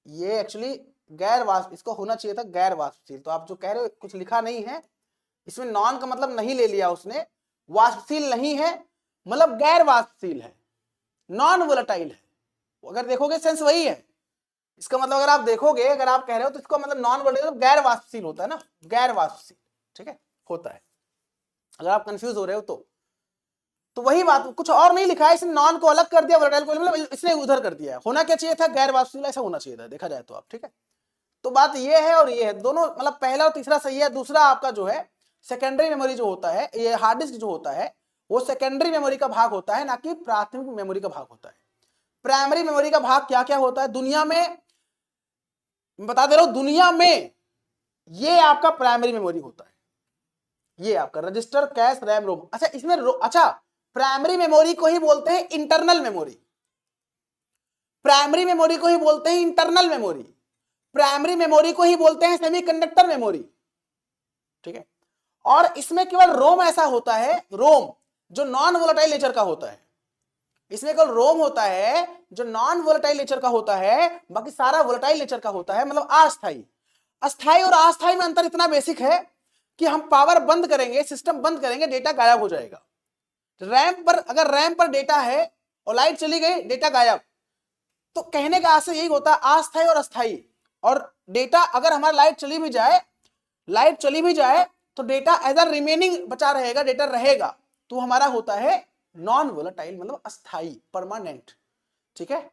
ये एक्चुअली गैर वाष्प, इसको होना चाहिए था गैर वाष्पशील। तो आप जो कह रहे हो कुछ लिखा नहीं है इसमें, नॉन का मतलब नहीं ले लिया उसने, वाष्पशील नहीं है मतलब गैर वाष्पशील है, नॉन वोलेटाइल है। अगर देखोगे सेंस वही है इसका मतलब, अगर आप देखोगे, अगर आप कह रहे हो तो इसका मतलब नॉन वोलेटाइल तो गैर वाष्पशील होता है ना, गैर वाष्पशील, ठीक है, होता है। अगर आप कंफ्यूज हो रहे हो तो वही बात, कुछ और नहीं लिखा है, इसने नॉन को अलग कर दिया, वोलेटाइल को मतलब इसने उधर कर दिया है। होना क्या चाहिए था, गैर वाष्पशील ऐसा होना चाहिए था देखा जाए तो आप, ठीक है। तो बात ये है और ये है, दोनों मतलब पहला और तीसरा सही है। दूसरा आपका जो है सेकेंडरी मेमोरी जो होता है, ये हार्ड डिस्क जो होता है वो सेकेंडरी मेमोरी का भाग होता है, ना कि प्राथमिक मेमोरी का भाग होता है। प्राइमरी मेमोरी का भाग क्या क्या होता है दुनिया में, बता दे रहा हूं, दुनिया में ये आपका प्राइमरी मेमोरी होता है, ये आपका रजिस्टर, कैश, रैम, रोम। अच्छा इसमें अच्छा, प्राइमरी मेमोरी को ही बोलते हैं इंटरनल मेमोरी, प्राइमरी मेमोरी को ही बोलते हैं इंटरनल मेमोरी, प्राइमरी मेमोरी को ही बोलते हैं सेमीकंडक्टर मेमोरी, ठीक है। और इसमें केवल रोम ऐसा होता है, रोम जो नॉन वोलेटाइल नेचर का होता है, इसमें केवल रोम होता है जो नॉन वोलेटाइल नेचर का होता है, बाकी सारा वोलेटाइल नेचर का होता है, मतलब अस्थाई। अस्थाई और अस्थाई में अंतर इतना बेसिक है कि हम पावर बंद करेंगे, सिस्टम बंद करेंगे, डेटा गायब हो जाएगा। रैम पर, अगर रैम पर डेटा है और लाइट चली गई, डेटा गायब। तो कहने का आशय यही होता है अस्थाई और अस्थाई। और डेटा अगर हमारा लाइट चली भी जाए, लाइट चली भी जाए तो डेटा एज अ रिमेनिंग बचा रहेगा, डेटा रहेगा, तो हमारा होता है नॉन वोलेटाइल, मतलब अस्थाई, परमानेंट, ठीक है।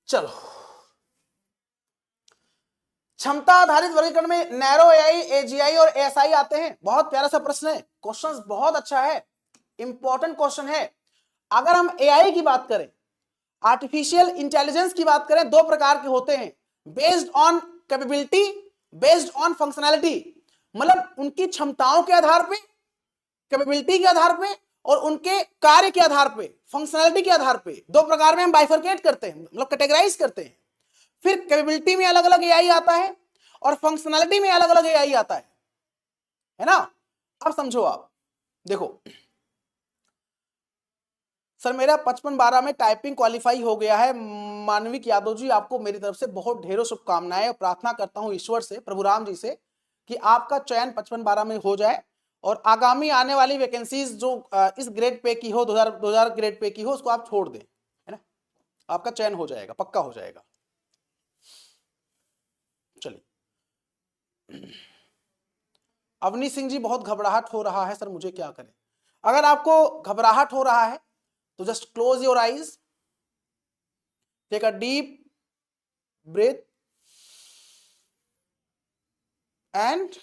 चलो, क्षमता आधारित वर्गीकरण में नैरो एआई, एजीआई और एएसआई आते हैं। बहुत प्यारा सा प्रश्न है, क्वेश्चन बहुत अच्छा है, इंपॉर्टेंट क्वेश्चन है। अगर हम एआई की बात करें, आर्टिफिशियल इंटेलिजेंस की बात करें, दो प्रकार के होते हैं, based on capability, based on functionality, मतलब उनकी क्षमताओं के आधार पे, कैपेबिलिटी के आधार पे, और उनके कार्य के आधार पे, फंक्शनैलिटी के आधार पे, दो प्रकार में हम बाइफरकेट करते हैं, मतलब कैटेगराइज करते हैं। फिर कैपेबिलिटी में अलग अलग एआई आता है और फंक्शनैलिटी में अलग अलग एआई आता है ना। अब समझो, आप देखो, सर मेरा 55-12 में टाइपिंग क्वालिफाई हो गया है। मानविक यादव जी, आपको मेरी तरफ से बहुत ढेरों शुभकामनाएं, और प्रार्थना करता हूं ईश्वर से, प्रभु राम जी से, कि आपका चयन 55-12 में हो जाए और आगामी आने वाली वैकेंसीज जो इस ग्रेड पे की हो, 2000 ग्रेड पे की हो, उसको आप छोड़ दें, है ना। आपका चयन हो जाएगा, पक्का हो जाएगा। चलिए, अवनी सिंह जी, बहुत घबराहट हो रहा है सर, मुझे क्या करें। अगर आपको घबराहट हो रहा है तो just close your eyes, take a deep breath and